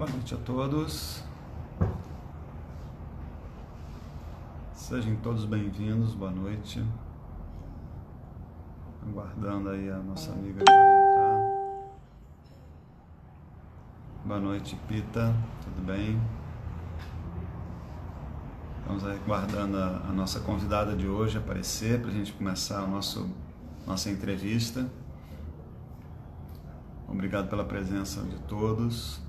Boa noite a todos. Sejam todos bem-vindos. Boa noite. Aguardando aí a nossa amiga entrar. Boa noite, Pita. Tudo bem? Estamos aí aguardando a nossa convidada de hoje aparecer para a gente começar a nossa entrevista. Obrigado pela presença de todos.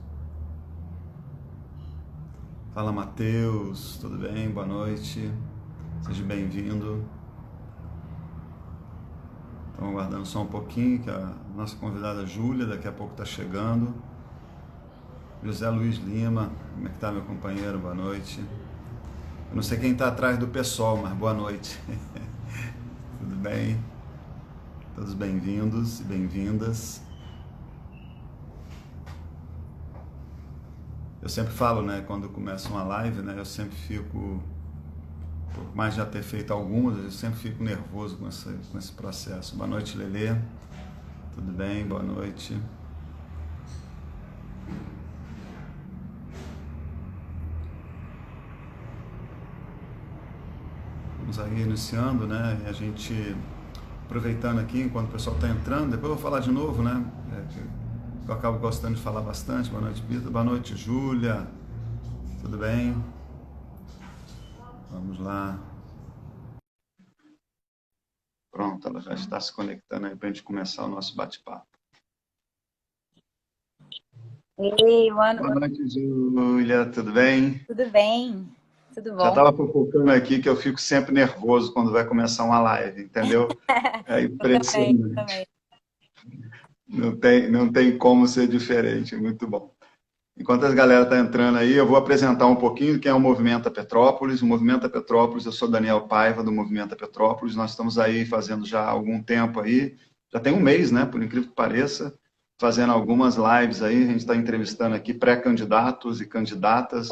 Fala, Matheus, tudo bem? Boa noite, seja bem-vindo. Estamos aguardando só um pouquinho, que a nossa convidada Júlia daqui a pouco está chegando. José Luiz Lima, como é que está, meu companheiro? Boa noite. Eu não sei quem está atrás do pessoal, mas boa noite. Tudo bem? Todos bem-vindos e bem-vindas. Eu sempre falo, né, quando começa uma live, né, eu sempre fico, por mais já ter feito algumas, eu sempre fico nervoso com esse processo. Boa noite, Lelê. Tudo bem? Boa noite. Vamos aí iniciando, né, e a gente, aproveitando aqui, enquanto o pessoal está entrando, depois eu vou falar de novo, né, eu acabo gostando de falar bastante. Boa noite, Pita. Boa noite, Júlia. Tudo bem? Vamos lá. Pronto, ela já está se conectando aí para a gente começar o nosso bate-papo. Ei, Boa mano, noite, Júlia. Tudo bem? tudo bem? Tudo Já bom? estava fofocando aqui que eu fico sempre nervoso quando vai começar uma live, entendeu? É Eu também, eu impressionante. também. Não tem como ser diferente. Muito bom. Enquanto a galera está entrando aí, eu vou apresentar um pouquinho quem é o Movimento Petrópolis. O Movimento Petrópolis, eu sou Daniel Paiva, do Movimento Petrópolis. Nós estamos aí fazendo já há algum tempo aí, já tem um mês, né, por incrível que pareça, fazendo algumas lives aí. A gente está entrevistando aqui pré-candidatos e candidatas,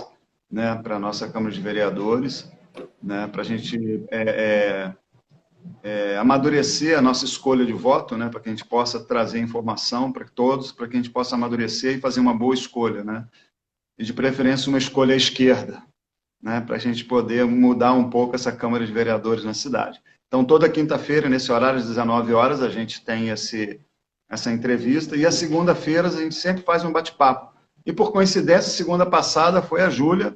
né, para a nossa Câmara de Vereadores, né, para a gente amadurecer a nossa escolha de voto, né, para que a gente possa trazer informação para todos, para que a gente possa amadurecer e fazer uma boa escolha, né? E de preferência uma escolha à esquerda, né, para a gente poder mudar um pouco essa Câmara de Vereadores na cidade. Então, toda quinta-feira, nesse horário, às 19 horas, a gente tem essa entrevista, e às segunda-feiras a gente sempre faz um bate-papo. E, por coincidência, segunda passada foi a Júlia,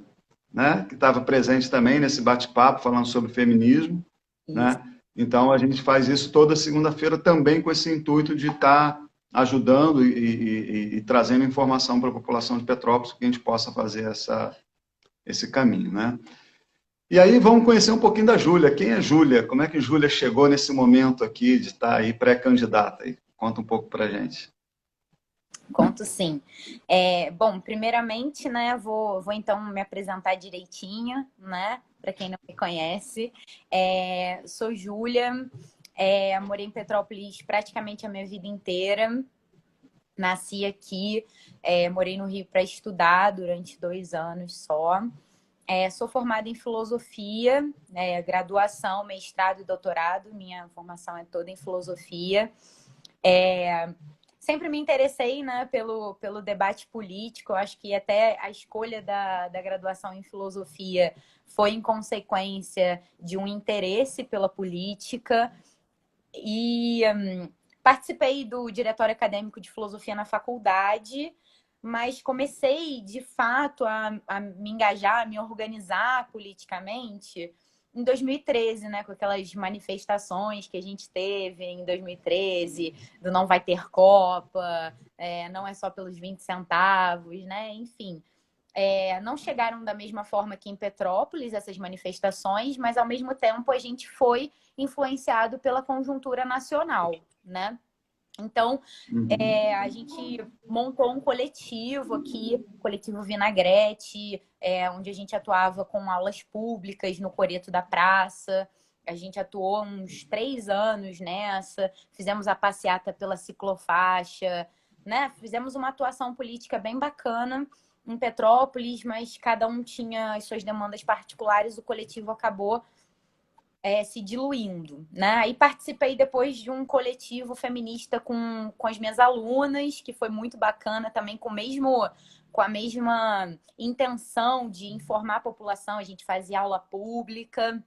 né, que estava presente também nesse bate-papo, falando sobre feminismo, Isso. né? Então, a gente faz isso toda segunda-feira também com esse intuito de estar ajudando e trazendo informação para a população de Petrópolis, que a gente possa fazer esse caminho, né? E aí vamos conhecer um pouquinho da Júlia. Quem é Júlia? Como é que Júlia chegou nesse momento aqui de estar aí pré-candidata? Conta um pouco para a gente. Conto sim. Bom, primeiramente, né, vou então me apresentar direitinho, né, para quem não me conhece. Sou Júlia, morei em Petrópolis praticamente a minha vida inteira. Nasci aqui, morei no Rio para estudar durante 2 anos só. Sou formada em filosofia, graduação, mestrado e doutorado. Minha formação é toda em filosofia. Sempre me interessei, né, pelo debate político. Eu acho que até a escolha da graduação em filosofia foi em consequência de um interesse pela política. E participei do diretório acadêmico de filosofia na faculdade, mas comecei, de fato, a me engajar, a me organizar politicamente em 2013, né, com aquelas manifestações que a gente teve em 2013, do não vai ter Copa, não é só pelos 20 centavos, né, enfim. Não chegaram da mesma forma que em Petrópolis, essas manifestações, mas ao mesmo tempo a gente foi influenciado pela conjuntura nacional, né? Então, a gente montou um coletivo aqui, coletivo Vinagrete, onde a gente atuava com aulas públicas no Coreto da Praça. A gente atuou uns 3 anos nessa, fizemos a passeata pela ciclofaixa, né? Fizemos uma atuação política bem bacana em Petrópolis, mas cada um tinha as suas demandas particulares. O coletivo acabou se diluindo, né? E participei depois de um coletivo feminista com as minhas alunas, que foi muito bacana também, com a mesma intenção de informar a população. A gente fazia aula pública,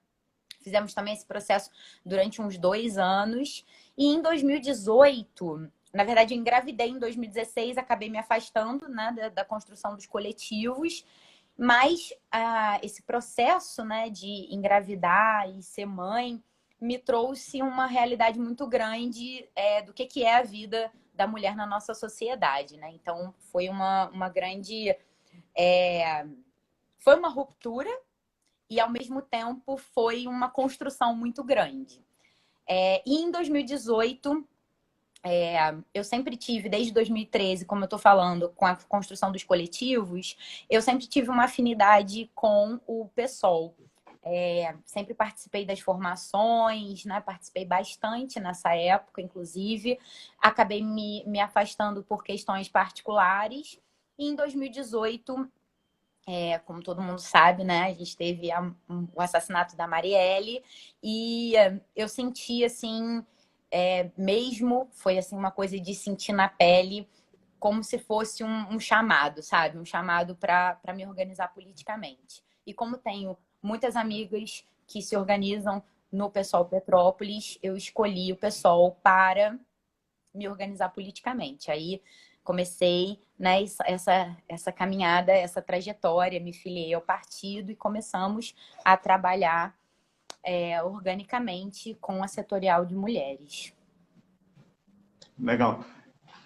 fizemos também esse processo durante uns 2 anos. E em 2018, na verdade, eu engravidei em 2016, acabei me afastando, né, da construção dos coletivos. Mas esse processo, né, de engravidar e ser mãe me trouxe uma realidade muito grande do que é a vida da mulher na nossa sociedade, né? Então, foi uma grande... foi uma ruptura e, ao mesmo tempo, foi uma construção muito grande. E em 2018... eu sempre tive, desde 2013, como eu estou falando, com a construção dos coletivos, eu sempre tive uma afinidade com o PSOL. Sempre participei das formações, né? Participei bastante nessa época, inclusive. Acabei me afastando por questões particulares. E em 2018, como todo mundo sabe, né? A gente teve o assassinato da Marielle e eu senti, assim... mesmo foi assim uma coisa de sentir na pele, como se fosse um chamado, sabe? Um chamado para me organizar politicamente. E como tenho muitas amigas que se organizam no PSOL Petrópolis, eu escolhi o PSOL para me organizar politicamente. Aí comecei, né, essa caminhada, essa trajetória, me filiei ao partido e começamos a trabalhar organicamente com a setorial de mulheres. Legal.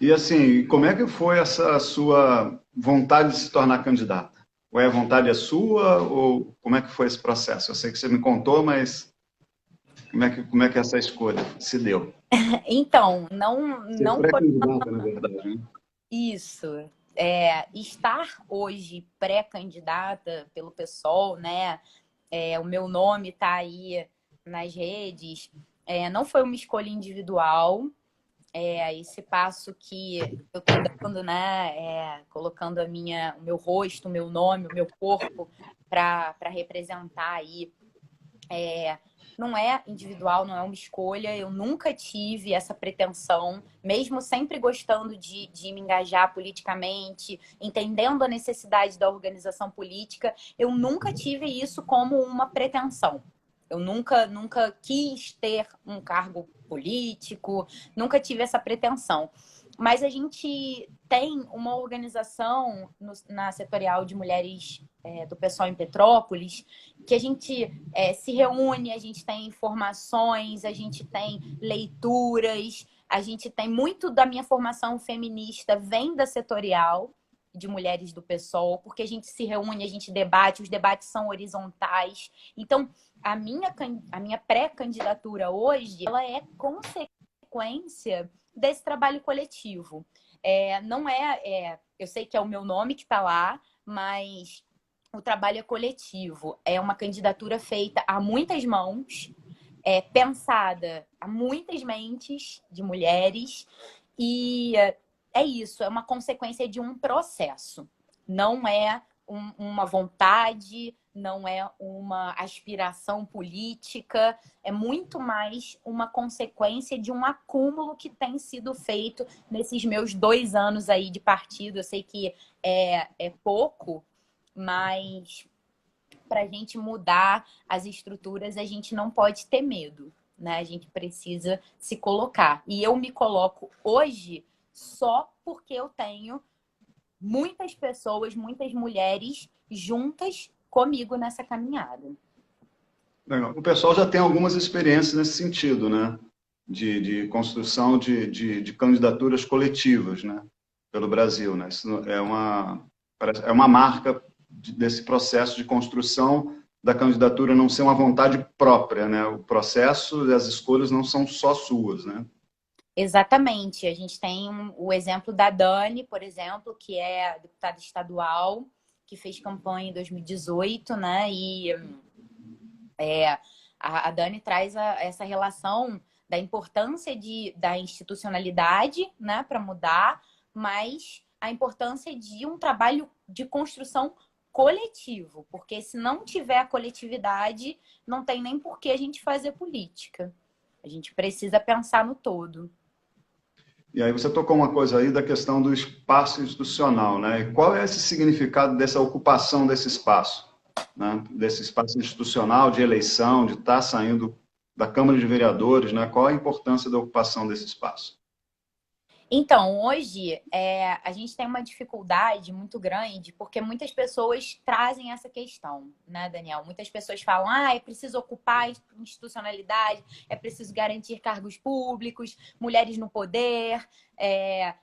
E assim, como é que foi essa sua vontade de se tornar candidata? Ou a vontade é sua, ou como é que foi esse processo? Eu sei que você me contou, mas como é que essa escolha se deu? Então, Ser não foi pré-candidata, na verdade, né? isso. Estar hoje pré-candidata pelo PSOL, né? O meu nome está aí nas redes. Não foi uma escolha individual. Esse passo que eu estou dando, né? Colocando o meu rosto, o meu nome, o meu corpo para representar aí. Não é individual, não é uma escolha. Eu nunca tive essa pretensão, mesmo sempre gostando de me engajar politicamente, entendendo a necessidade da organização política, eu nunca tive isso como uma pretensão. Eu nunca quis ter um cargo político, nunca tive essa pretensão. Mas a gente tem uma organização na setorial de mulheres do PSOL em Petrópolis, que a gente se reúne, a gente tem informações, a gente tem leituras, a gente tem muito da minha formação feminista vem da setorial de mulheres do PSOL, porque a gente se reúne, a gente debate, os debates são horizontais. Então, a minha pré-candidatura hoje, ela é consequência desse trabalho coletivo. Não eu sei que é o meu nome que está lá, mas o trabalho é coletivo. É uma candidatura feita a muitas mãos, pensada a muitas mentes de mulheres, e é isso, é uma consequência de um processo. Não é uma vontade, não é uma aspiração política, é muito mais uma consequência de um acúmulo que tem sido feito nesses meus 2 anos aí de partido. Eu sei que é pouco, mas para a gente mudar as estruturas, a gente não pode ter medo, né? A gente precisa se colocar. E eu me coloco hoje só porque eu tenho muitas pessoas, muitas mulheres juntas comigo nessa caminhada. Legal. O pessoal já tem algumas experiências nesse sentido, né? De construção de candidaturas coletivas, né? Pelo Brasil, né? Isso é uma marca desse processo de construção da candidatura não ser uma vontade própria, né? O processo e as escolhas não são só suas, né? Exatamente. A gente tem o exemplo da Dani, por exemplo, que é deputada estadual, que fez campanha em 2018, né? E a Dani traz essa relação da importância da institucionalidade, né, para mudar, mas a importância de um trabalho de construção coletivo, porque se não tiver a coletividade, não tem nem por que a gente fazer política. A gente precisa pensar no todo. E aí você tocou uma coisa aí da questão do espaço institucional, né? E qual é esse significado dessa ocupação desse espaço, né? Desse espaço institucional de eleição, de estar saindo da Câmara de Vereadores, né? Qual a importância da ocupação desse espaço? Então, hoje, a gente tem uma dificuldade muito grande, porque muitas pessoas trazem essa questão, né, Daniel? Muitas pessoas falam, é preciso ocupar a institucionalidade, é preciso garantir cargos públicos, mulheres no poder. É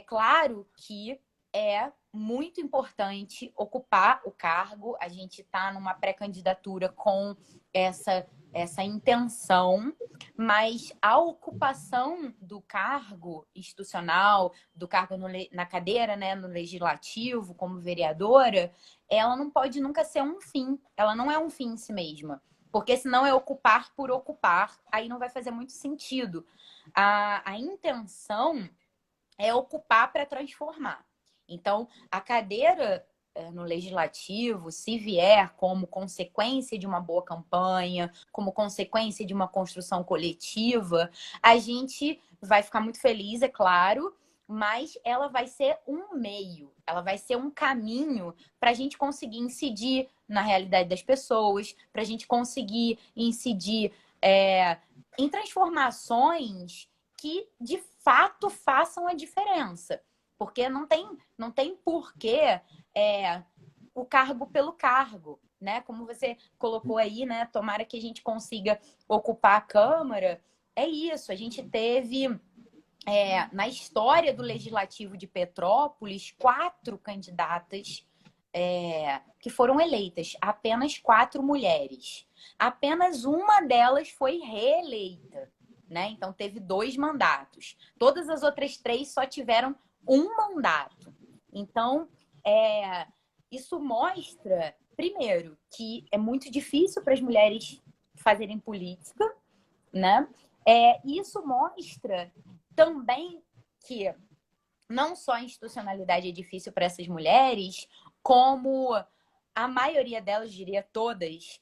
claro que é muito importante ocupar o cargo. A gente está numa pré-candidatura com essa intenção, mas a ocupação do cargo institucional, do cargo na cadeira, né, no legislativo, como vereadora, ela não pode nunca ser um fim. Ela não é um fim em si mesma. Porque senão é ocupar por ocupar, aí não vai fazer muito sentido. A intenção é ocupar para transformar. Então, a cadeira no legislativo, se vier como consequência de uma boa campanha, como consequência de uma construção coletiva, a gente vai ficar muito feliz, é claro, mas ela vai ser um meio, ela vai ser um caminho para a gente conseguir incidir na realidade das pessoas, para a gente conseguir incidir em transformações que, de fato, façam a diferença. Porque não tem porquê o cargo pelo cargo, né? Como você colocou aí, né? Tomara que a gente consiga ocupar a Câmara. É isso, a gente teve, na história do Legislativo de Petrópolis, 4 candidatas que foram eleitas, apenas 4 mulheres. Apenas uma delas foi reeleita, né? Então teve 2 mandatos. Todas as outras 3 só tiveram um mandato. Então, isso mostra, primeiro, que é muito difícil para as mulheres fazerem política, né? Isso mostra também que não só a institucionalidade é difícil para essas mulheres, como a maioria delas, diria todas,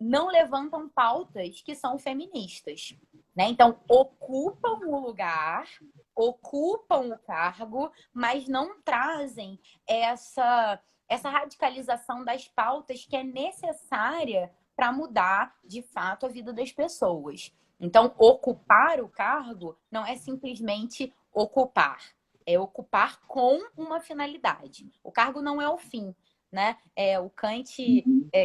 não levantam pautas que são feministas, né? Então, ocupam o lugar, ocupam o cargo, mas não trazem essa radicalização das pautas que é necessária para mudar, de fato, a vida das pessoas. Então, ocupar o cargo não é simplesmente ocupar, é ocupar com uma finalidade. O cargo não é o fim, né? O Kant,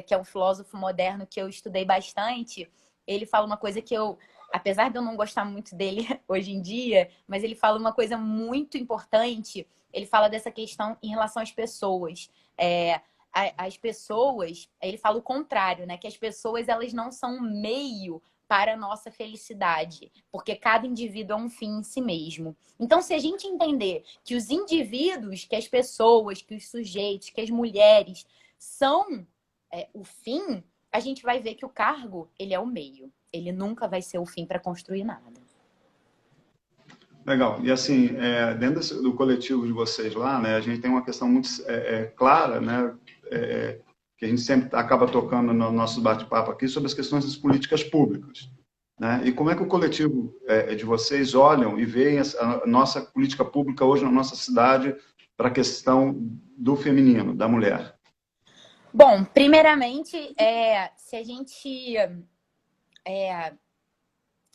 que é um filósofo moderno que eu estudei bastante, ele fala uma coisa que eu, apesar de eu não gostar muito dele hoje em dia, mas ele fala uma coisa muito importante. Ele fala dessa questão em relação às pessoas. As pessoas, ele fala o contrário, né? Que as pessoas, elas não são um meio para a nossa felicidade, porque cada indivíduo é um fim em si mesmo. Então, se a gente entender que os indivíduos, que as pessoas, que os sujeitos, que as mulheres são o fim, a gente vai ver que o cargo, ele é o meio. Ele nunca vai ser o fim para construir nada. Legal. E assim, dentro do coletivo de vocês lá, né, a gente tem uma questão muito clara, né, que a gente sempre acaba tocando no nosso bate-papo aqui sobre as questões das políticas públicas, né? E como é que o coletivo de vocês olham e veem a nossa política pública hoje na nossa cidade para a questão do feminino, da mulher? Bom, primeiramente, se a gente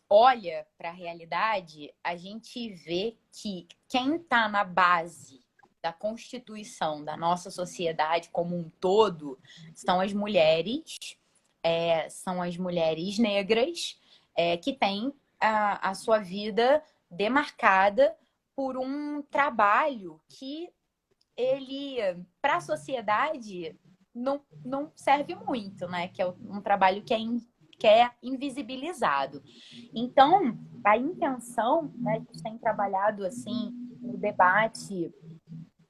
olha para a realidade, a gente vê que quem está na base da constituição da nossa sociedade como um todo são as mulheres negras, que têm a sua vida demarcada por um trabalho que ele, para a sociedade, não serve muito, né? Que é um trabalho que é invisibilizado. Então, a intenção, né, a gente tem trabalhado assim no debate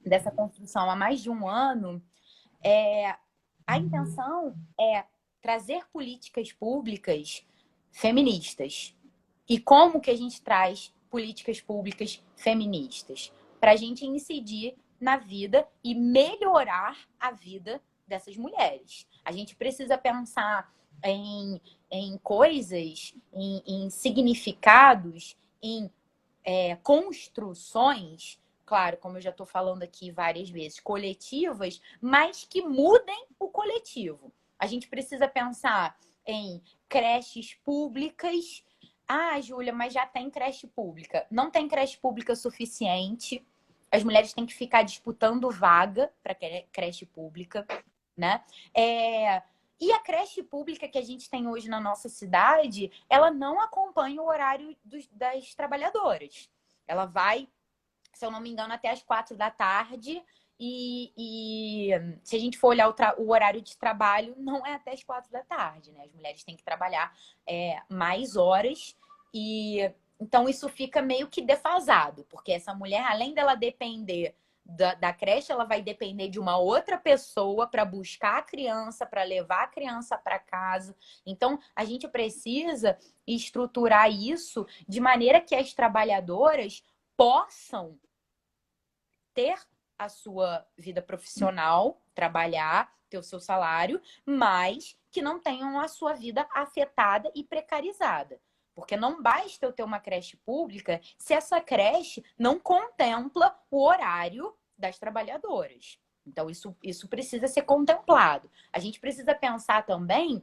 dessa construção há mais de um ano, a intenção é trazer políticas públicas feministas. E como que a gente traz políticas públicas feministas? Para a gente incidir na vida e melhorar a vida dessas mulheres. A gente precisa pensar em coisas, em significados, em construções, claro, como eu já estou falando aqui várias vezes, coletivas, mas que mudem o coletivo. A gente precisa pensar em creches públicas. Ah, Júlia, mas já tem creche pública. Não tem creche pública suficiente. As mulheres têm que ficar disputando vaga para creche pública, né? E a creche pública que a gente tem hoje na nossa cidade, ela não acompanha o horário das trabalhadoras. Ela vai, se eu não me engano, até as 4 da tarde. E se a gente for olhar o horário de trabalho, não é até as 4 da tarde, né? As mulheres têm que trabalhar mais horas. E então isso fica meio que defasado, porque essa mulher, além dela depender da creche, ela vai depender de uma outra pessoa para buscar a criança, para levar a criança para casa. Então, a gente precisa estruturar isso de maneira que as trabalhadoras possam ter a sua vida profissional, trabalhar, ter o seu salário, mas que não tenham a sua vida afetada e precarizada. Porque não basta eu ter uma creche pública se essa creche não contempla o horário das trabalhadoras. Então, isso precisa ser contemplado. A gente precisa pensar também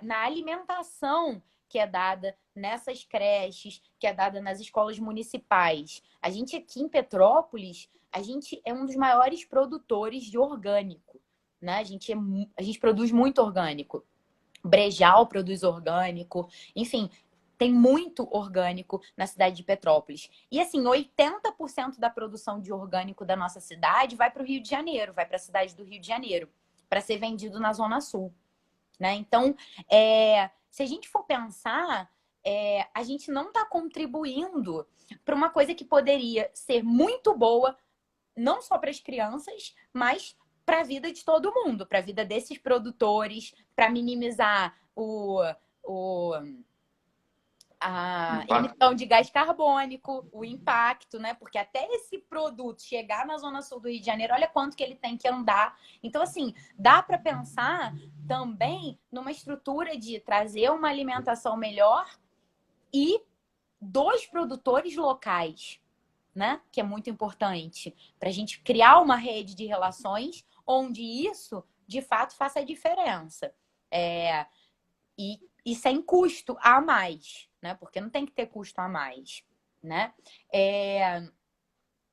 na alimentação que é dada nessas creches, que é dada nas escolas municipais. A gente aqui em Petrópolis, a gente é um dos maiores produtores de orgânico, né? A gente produz muito orgânico. Brejal produz orgânico, enfim, tem muito orgânico na cidade de Petrópolis. E assim, 80% da produção de orgânico da nossa cidade vai para o Rio de Janeiro, vai para a cidade do Rio de Janeiro, para ser vendido na Zona Sul, né? Então, se a gente for pensar, a gente não está contribuindo para uma coisa que poderia ser muito boa, não só para as crianças, mas para a vida de todo mundo, para a vida desses produtores, para minimizar a emissão de gás carbônico, o impacto, né? Porque até esse produto chegar na Zona Sul do Rio de Janeiro, olha quanto que ele tem que andar. Então, assim, dá para pensar também numa estrutura de trazer uma alimentação melhor e dos produtores locais, né? Que é muito importante para a gente criar uma rede de relações onde isso, de fato, faça a diferença. E sem custo a mais, né? Porque não tem que ter custo a mais, né?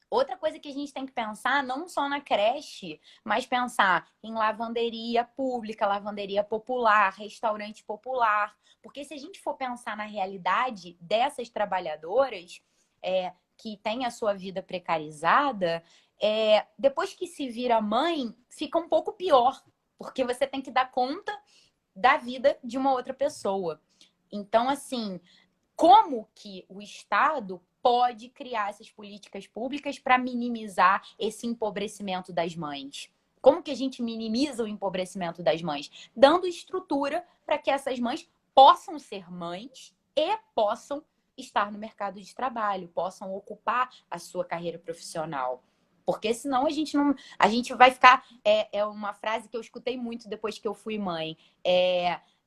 Outra coisa que a gente tem que pensar, não só na creche, mas pensar em lavanderia pública, lavanderia popular, restaurante popular. Porque se a gente for pensar na realidade dessas trabalhadoras que têm a sua vida precarizada, depois que se vira mãe, fica um pouco pior. Porque você tem que dar conta da vida de uma outra pessoa. Então, assim, como que o Estado pode criar essas políticas públicas para minimizar esse empobrecimento das mães? Como que a gente minimiza o empobrecimento das mães? Dando estrutura para que essas mães possam ser mães e possam estar no mercado de trabalho, possam ocupar a sua carreira profissional. Porque senão a gente vai ficar. É uma frase que eu escutei muito depois que eu fui mãe.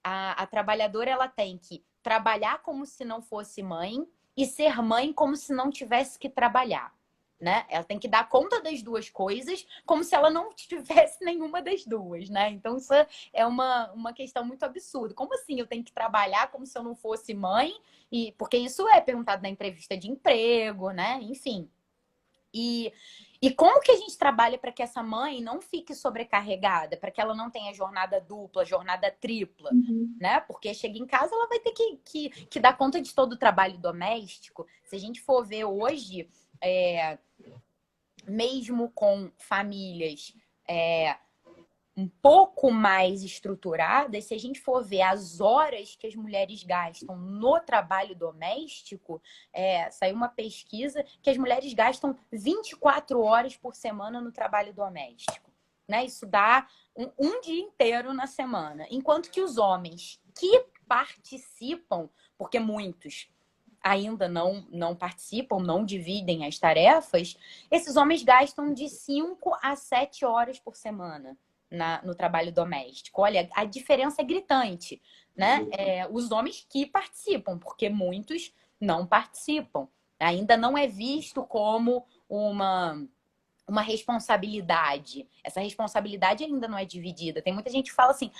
A trabalhadora ela tem que trabalhar como se não fosse mãe e ser mãe como se não tivesse que trabalhar, né? Ela tem que dar conta das duas coisas como se ela não tivesse nenhuma das duas, né? Então isso é uma questão muito absurda. Como assim eu tenho que trabalhar como se eu não fosse mãe? Porque isso é perguntado na entrevista de emprego, né? Enfim. E como que a gente trabalha para que essa mãe não fique sobrecarregada, para que ela não tenha jornada dupla, jornada tripla, né? Porque chega em casa, ela vai ter que dar conta de todo o trabalho doméstico. Se a gente for ver hoje, mesmo com famílias um pouco mais estruturadas, se a gente for ver as horas que as mulheres gastam no trabalho doméstico, saiu uma pesquisa que as mulheres gastam 24 horas por semana no trabalho doméstico, né? Isso dá um dia inteiro na semana. Enquanto que os homens que participam, porque muitos ainda não participam, não dividem as tarefas, esses homens gastam de 5 a 7 horas por semana, no trabalho doméstico. Olha, a diferença é gritante, né? Os homens que participam, porque muitos não participam. Ainda não é visto como uma responsabilidade. Essa responsabilidade ainda não é dividida. Tem muita gente que fala assim,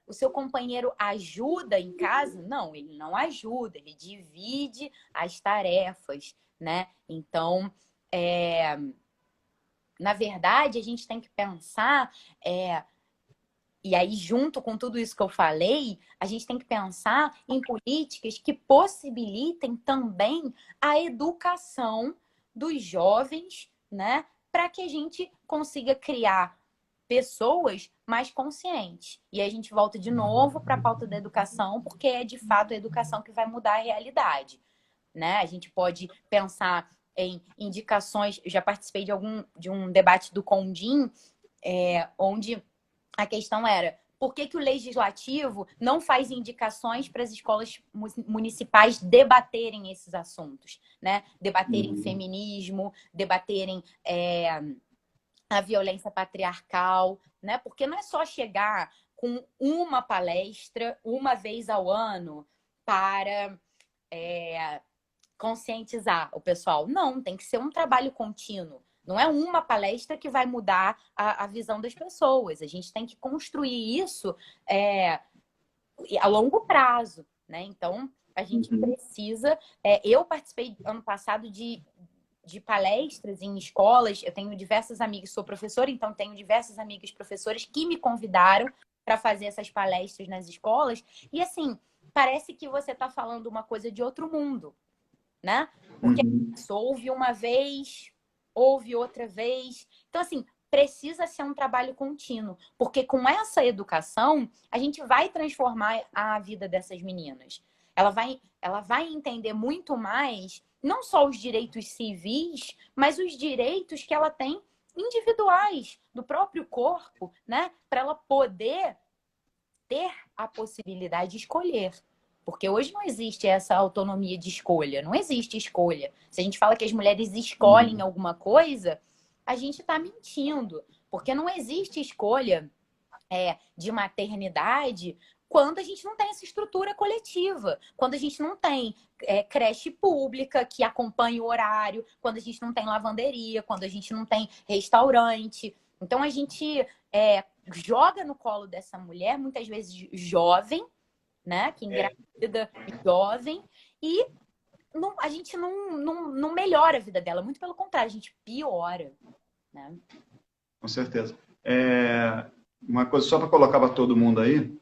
o seu companheiro ajuda em casa? Não, ele não ajuda, ele divide as tarefas, né? Então, na verdade, a gente tem que pensar, e aí junto com tudo isso que eu falei, a gente tem que pensar em políticas que possibilitem também a educação dos jovens, né? Para que a gente consiga criar pessoas mais conscientes. E aí a gente volta de novo para a pauta da educação, porque é de fato a educação que vai mudar a realidade, né? A gente pode pensar em indicações. Eu já participei de um debate do Condim, onde a questão era: por que o legislativo não faz indicações para as escolas municipais debaterem esses assuntos, né? Debaterem feminismo, debaterem a violência patriarcal, né? Porque não é só chegar com uma palestra uma vez ao ano para conscientizar o pessoal. Não, tem que ser um trabalho contínuo. Não é uma palestra que vai mudar a visão das pessoas. A gente tem que construir isso a longo prazo, né? Então, a gente precisa... eu participei ano passado de palestras em escolas. Eu tenho diversas amigas, sou professora, então tenho diversas amigas professoras que me convidaram para fazer essas palestras nas escolas. E assim, parece que você está falando uma coisa de outro mundo, né? Porque a pessoa ouve uma vez, ouve outra vez. Então, assim, precisa ser um trabalho contínuo, porque com essa educação, a gente vai transformar a vida dessas meninas. Ela vai entender muito mais, não só os direitos civis, mas os direitos que ela tem individuais, do próprio corpo, né? Para ela poder ter a possibilidade de escolher. Porque hoje não existe essa autonomia de escolha, não existe escolha. Se a gente fala que as mulheres escolhem alguma coisa, a gente está mentindo. Porque não existe escolha de maternidade quando a gente não tem essa estrutura coletiva, quando a gente não tem creche pública que acompanhe o horário, quando a gente não tem lavanderia, quando a gente não tem restaurante. Então a gente joga no colo dessa mulher, muitas vezes jovem, né? Que engravida jovem, e a gente não melhora a vida dela, muito pelo contrário, a gente piora, né? Com certeza. Uma coisa só para colocar para todo mundo aí,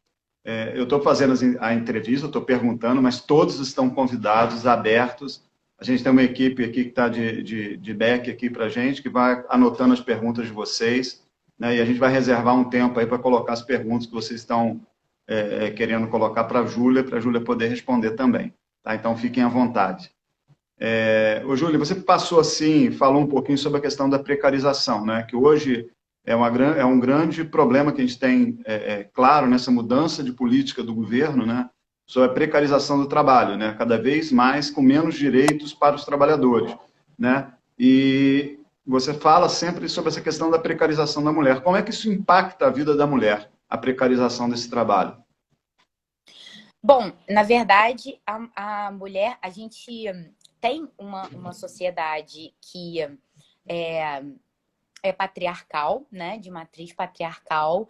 eu estou fazendo a entrevista, estou perguntando, mas todos estão convidados, abertos. A gente tem uma equipe aqui que está de back aqui para a gente, que vai anotando as perguntas de vocês, né? E a gente vai reservar um tempo aí para colocar as perguntas que vocês estão querendo colocar para a Júlia poder responder também. Tá? Então, fiquem à vontade. Ô, Júlia, você passou assim, falou um pouquinho sobre a questão da precarização, né? Que hoje é um grande problema que a gente tem, claro, nessa mudança de política do governo, né? Sobre a precarização do trabalho, né? Cada vez mais com menos direitos para os trabalhadores, né? E você fala sempre sobre essa questão da precarização da mulher. Como é que isso impacta a vida da mulher, a precarização desse trabalho? Bom, na verdade, a mulher, a gente tem uma sociedade que é patriarcal, né? De matriz patriarcal.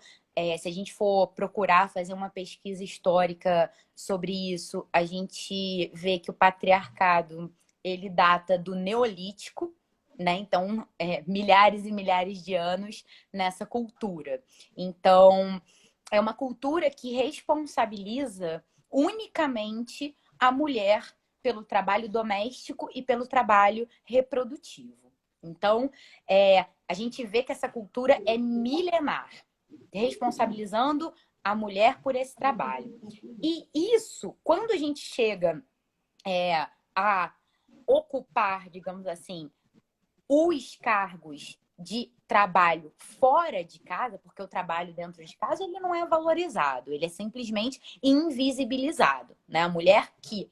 Se a gente for procurar fazer uma pesquisa histórica sobre isso, a gente vê que o patriarcado, ele data do Neolítico, né? Então, milhares e milhares de anos nessa cultura. Então, é uma cultura que responsabiliza unicamente a mulher pelo trabalho doméstico e pelo trabalho reprodutivo. Então, a gente vê que essa cultura é milenar, responsabilizando a mulher por esse trabalho. E isso, quando a gente chega a ocupar, digamos assim, os cargos de trabalho fora de casa, porque o trabalho dentro de casa ele não é valorizado, ele é simplesmente invisibilizado, né? A mulher que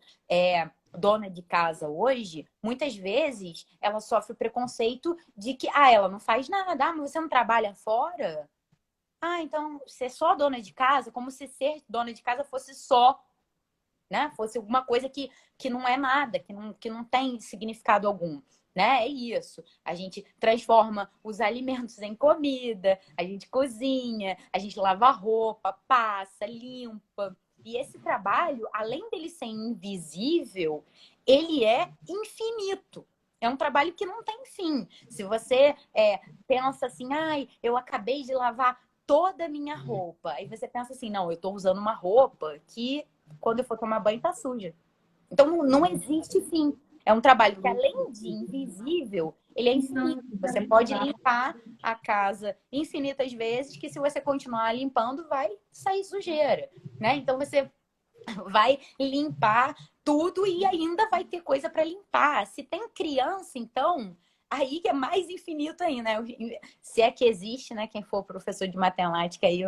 dona de casa hoje, muitas vezes ela sofre o preconceito de que, ah, ela não faz nada, ah, mas você não trabalha fora? Ah, então ser só dona de casa, como se ser dona de casa fosse só, né? Fosse alguma coisa que não é nada, que não tem significado algum. Né? É isso. A gente transforma os alimentos em comida, a gente cozinha, a gente lava roupa, passa, limpa. E esse trabalho, além dele ser invisível, ele é infinito. É um trabalho que não tem fim. Se você pensa assim, ai, eu acabei de lavar toda a minha roupa. Aí você pensa assim, não, eu estou usando uma roupa que quando eu for tomar banho tá suja. Então não existe fim. É um trabalho que, além de invisível, ele é infinito. Você pode limpar a casa infinitas vezes, que se você continuar limpando, vai sair sujeira, né? Então você vai limpar tudo e ainda vai ter coisa para limpar. Se tem criança, então, aí é mais infinito ainda, né? Se é que existe, né? Quem for professor de matemática aí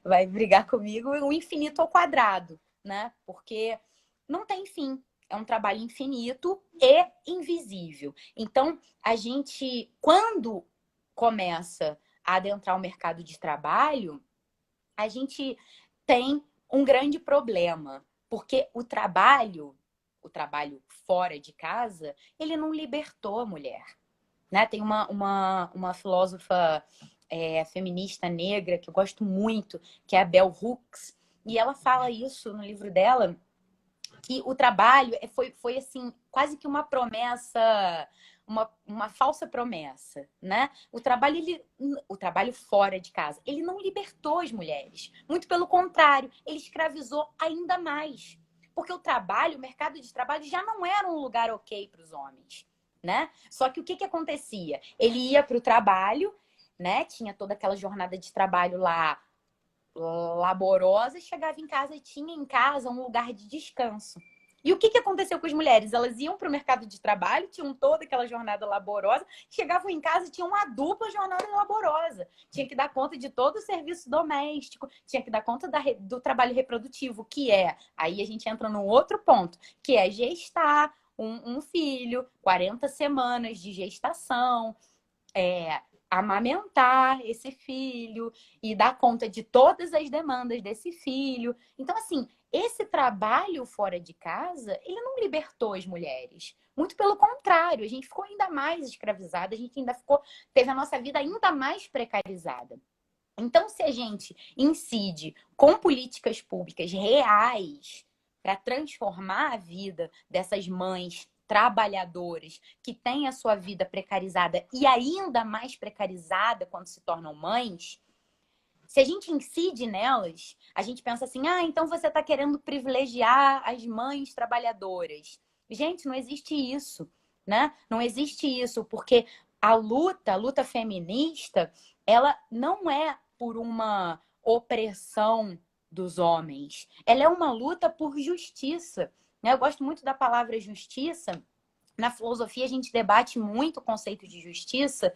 vai brigar comigo, o infinito ao quadrado, né? Porque não tem fim. É um trabalho infinito e invisível. Então, a gente, quando começa a adentrar o mercado de trabalho, a gente tem um grande problema, porque o trabalho fora de casa, ele não libertou a mulher. Né? Tem uma filósofa feminista negra que eu gosto muito, que é a Bell Hooks, e ela fala isso no livro dela, que o trabalho foi assim, quase que uma promessa, uma falsa promessa, né? O trabalho fora de casa, ele não libertou as mulheres. Muito pelo contrário, ele escravizou ainda mais. Porque o mercado de trabalho já não era um lugar ok para os homens, né? Só que o que acontecia? Ele ia para o trabalho, né? Tinha toda aquela jornada de trabalho lá laborosa, chegava em casa e tinha em casa um lugar de descanso. E o que aconteceu com as mulheres? Elas iam para o mercado de trabalho, tinham toda aquela jornada laborosa, chegavam em casa e tinham uma dupla jornada laborosa. Tinha que dar conta de todo o serviço doméstico, tinha que dar conta do trabalho reprodutivo, que é, aí a gente entra num outro ponto, que é gestar um filho, 40 semanas de gestação, amamentar esse filho e dar conta de todas as demandas desse filho. Então, assim, esse trabalho fora de casa, ele não libertou as mulheres. Muito pelo contrário, a gente ficou ainda mais escravizada, a gente teve a nossa vida ainda mais precarizada. Então, se a gente incide com políticas públicas reais para transformar a vida dessas mães trabalhadoras que têm a sua vida precarizada e ainda mais precarizada quando se tornam mães, se a gente incide nelas, a gente pensa assim, ah, então você está querendo privilegiar as mães trabalhadoras. Gente, não existe isso, né? Não existe isso, porque a luta feminista, ela não é por uma opressão dos homens. Ela é uma luta por justiça, né? Eu gosto muito da palavra justiça. Na filosofia, a gente debate muito o conceito de justiça.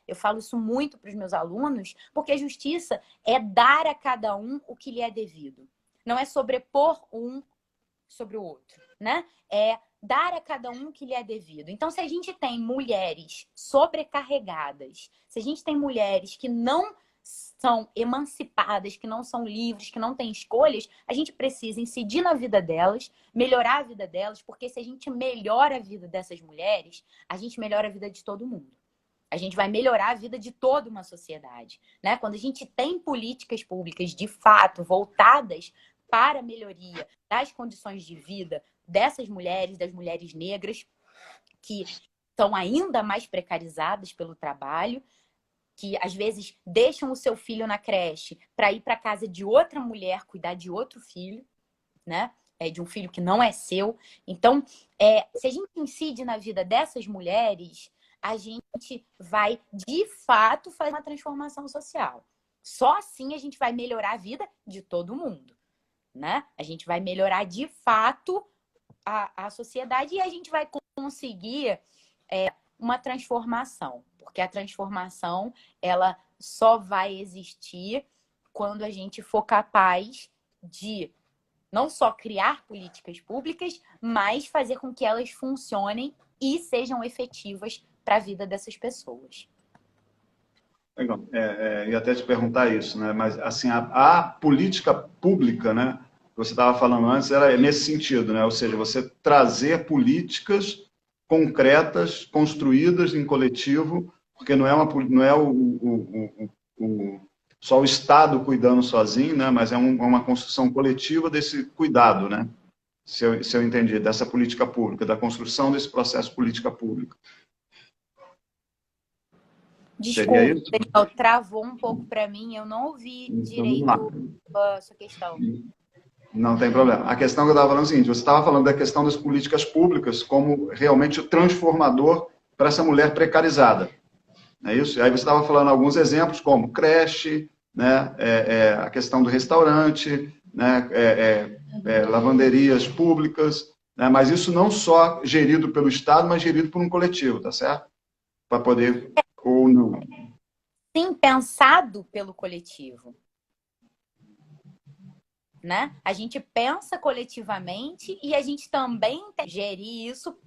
Eu falo isso muito para os meus alunos, porque a justiça é dar a cada um o que lhe é devido. Não é sobrepor um sobre o outro, né? É dar a cada um o que lhe é devido. Então, se a gente tem mulheres sobrecarregadas, se a gente tem mulheres que não são emancipadas, que não são livres, que não têm escolhas, a gente precisa incidir na vida delas, melhorar a vida delas, porque se a gente melhora a vida dessas mulheres, a gente melhora a vida de todo mundo. A gente vai melhorar a vida de toda uma sociedade, né? Quando a gente tem políticas públicas de fato voltadas para a melhoria das condições de vida dessas mulheres, das mulheres negras, que estão ainda mais precarizadas pelo trabalho, que às vezes deixam o seu filho na creche para ir para casa de outra mulher cuidar de outro filho, né? De um filho que não é seu. Então, se a gente incide na vida dessas mulheres, a gente vai, de fato, fazer uma transformação social. Só assim a gente vai melhorar a vida de todo mundo, né? A gente vai melhorar, de fato, a sociedade e a gente vai conseguir uma transformação. Porque a transformação, ela só vai existir quando a gente for capaz de Não só criar políticas públicas, mas fazer com que elas funcionem e sejam efetivas para a vida dessas pessoas. Legal. Ia até te perguntar isso, né? Mas assim, a política pública, né? Que você estava falando antes, era nesse sentido, né? Ou seja, você trazer políticas concretas, construídas em coletivo, porque não é só o Estado cuidando sozinho, né? Mas é uma construção coletiva desse cuidado, né? Se eu entendi, dessa política pública, da construção desse processo política pública. Seria Desculpa, isso? Daniel, travou um pouco para mim, eu não ouvi Então, vamos lá. direito a sua questão. Não tem problema. A questão que eu estava falando é o seguinte, você estava falando da questão das políticas públicas como realmente o transformador para essa mulher precarizada. Não é isso? E aí você estava falando alguns exemplos, como creche, né, a questão do restaurante, né, lavanderias públicas, né, mas isso não só gerido pelo Estado, mas gerido por um coletivo, tá certo? Para poder, ou não. Sim, pensado pelo coletivo. Né? A gente pensa coletivamente e a gente também tem que gerir isso.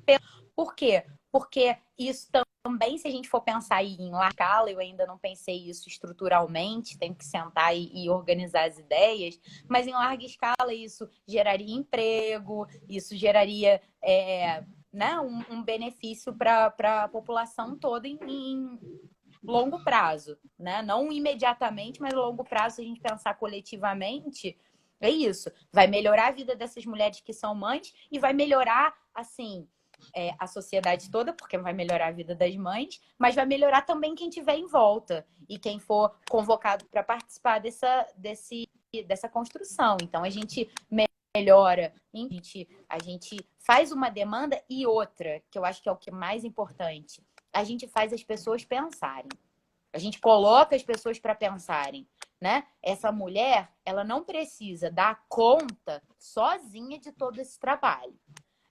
Por quê? Porque isso também, se a gente for pensar em larga escala, eu ainda não pensei isso estruturalmente, tenho que sentar e organizar as ideias, mas em larga escala isso geraria emprego, isso geraria né, um benefício para a população toda em longo prazo, né? Não imediatamente, mas a longo prazo, se a gente pensar coletivamente, é isso. Vai melhorar a vida dessas mulheres que são mães e vai melhorar, assim, a sociedade toda, porque vai melhorar a vida das mães, mas vai melhorar também quem tiver em volta e quem for convocado para participar dessa construção. Então, a gente melhora, a gente faz uma demanda e outra, que eu acho que é o que é mais importante. A gente faz as pessoas pensarem. A gente coloca as pessoas para pensarem, né? Essa mulher, ela não precisa dar conta sozinha de todo esse trabalho.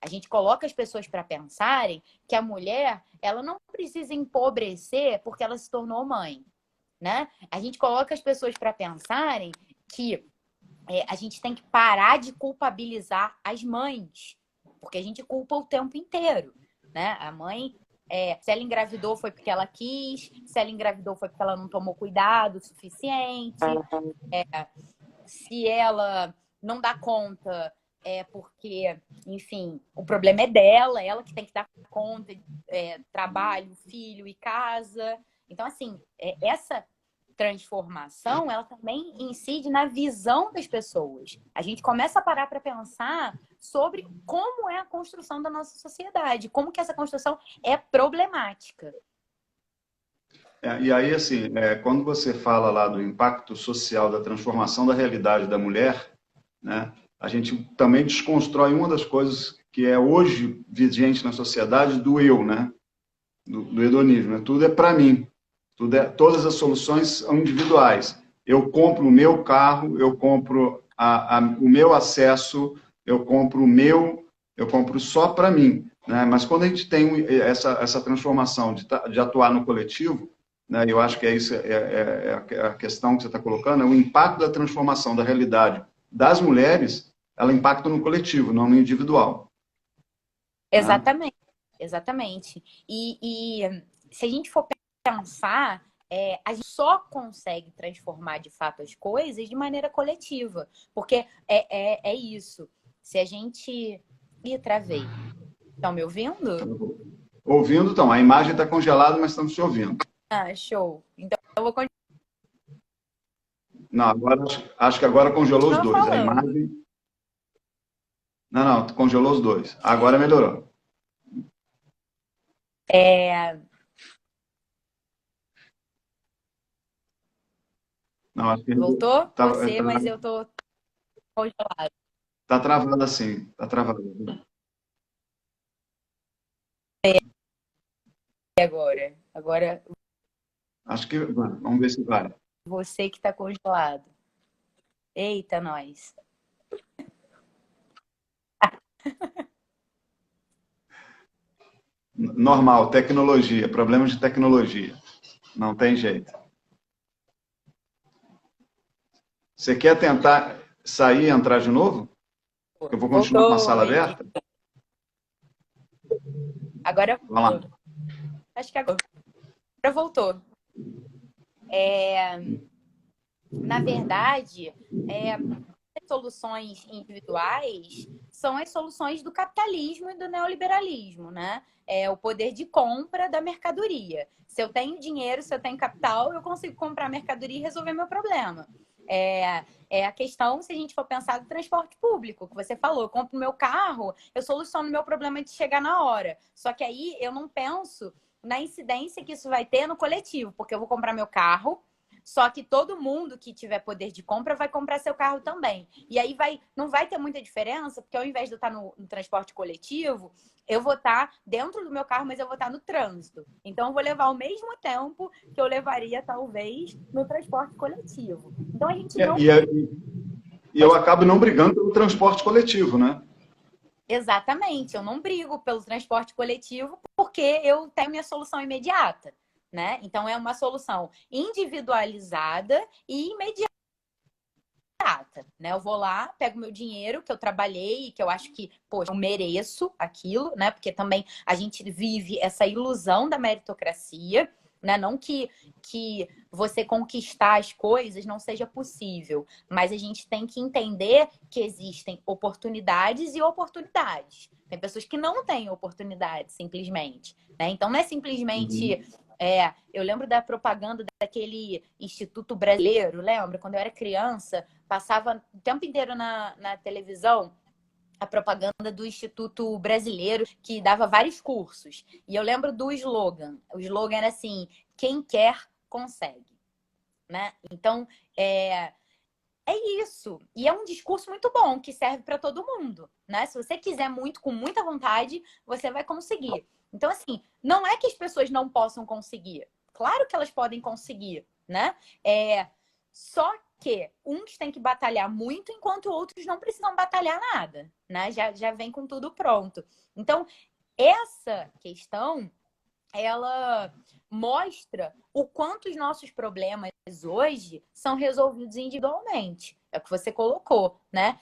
A gente coloca as pessoas para pensarem que a mulher, ela não precisa empobrecer porque ela se tornou mãe, né? A gente coloca as pessoas para pensarem que a gente tem que parar de culpabilizar as mães, porque a gente culpa o tempo inteiro, né? A mãe, se ela engravidou foi porque ela quis, se ela engravidou foi porque ela não tomou cuidado o suficiente, se ela não dá conta porque, enfim, o problema é dela, ela que tem que dar conta de trabalho, filho e casa. Então, assim, essa transformação, ela também incide na visão das pessoas. A gente começa a parar para pensar sobre como é a construção da nossa sociedade, como que essa construção é problemática. E aí, assim, quando você fala lá do impacto social, da transformação da realidade da mulher, né, a gente também desconstrói uma das coisas que é hoje vigente na sociedade do eu, né, do hedonismo. Né? Tudo é para mim, todas as soluções são individuais. Eu compro o meu carro, eu compro o meu acesso, eu compro só para mim. Né? Mas quando a gente tem essa transformação de atuar no coletivo, né, eu acho que isso a questão que você está colocando, é o impacto da transformação da realidade das mulheres, ela impacta no coletivo, não no individual. Exatamente, né? Exatamente. E se a gente for pensar, a gente só consegue transformar de fato as coisas de maneira coletiva, porque é isso. Se a gente... Ih, travei. Estão me ouvindo? Ouvindo, então. A imagem está congelada, mas estamos te ouvindo. Ah, show. Então eu vou continuar Não, agora, acho que agora congelou os dois. A falando. imagem... Não, congelou os dois. Agora melhorou. Não, acho que Voltou? Você, mas eu tô congelado. tá travado assim. Tá travado. E agora? Agora Acho que... Vamos ver se vai. você que tá congelado. Eita, nós. Normal, tecnologia. Problemas de tecnologia. Não tem jeito. Você quer tentar sair e entrar de novo? Eu vou continuar com a Voltou, sala Henrique. aberta? Agora Vai lá. voltou. Acho que agora voltou. Na verdade, as soluções individuais são as soluções do capitalismo e do neoliberalismo, né? É o poder de compra da mercadoria. Se eu tenho dinheiro, se eu tenho capital, eu consigo comprar mercadoria e resolver meu problema. É a questão, se a gente for pensar, do transporte público, que você falou, eu compro meu carro, eu soluciono meu problema de chegar na hora. Só que aí eu não penso na incidência que isso vai ter no coletivo, porque eu vou comprar meu carro, só que todo mundo que tiver poder de compra vai comprar seu carro também. E aí não vai ter muita diferença, porque ao invés de eu estar no transporte coletivo, eu vou estar dentro do meu carro, mas eu vou estar no trânsito. Então, eu vou levar o mesmo tempo que eu levaria, talvez, no transporte coletivo. Então, a gente não. E eu acabo não brigando pelo transporte coletivo, né? Exatamente, eu não brigo pelo transporte coletivo porque eu tenho minha solução imediata, né? Então, é uma solução individualizada e imediata. Né? Eu vou lá, pego meu dinheiro que eu trabalhei e que eu acho que, poxa, eu mereço aquilo, né? Porque também a gente vive essa ilusão da meritocracia, né? Não que você conquistar as coisas não seja possível, mas a gente tem que entender que existem oportunidades e oportunidades. Tem pessoas que não têm oportunidade, simplesmente, né? Então não é simplesmente eu lembro da propaganda daquele Instituto Brasileiro, lembra? Quando eu era criança, passava o tempo inteiro na televisão a propaganda do Instituto Brasileiro, que dava vários cursos. E eu lembro do slogan. O slogan era assim: quem quer, consegue. Né? Então, é isso. E é um discurso muito bom, que serve para todo mundo. Né? Se você quiser muito, com muita vontade, você vai conseguir. Então, assim, não é que as pessoas não possam conseguir. Claro que elas podem conseguir, né? Só que uns têm que batalhar muito, enquanto outros não precisam batalhar nada, né? Já vem com tudo pronto. Então, essa questão, ela mostra o quanto os nossos problemas hoje são resolvidos individualmente. É o que você colocou, né?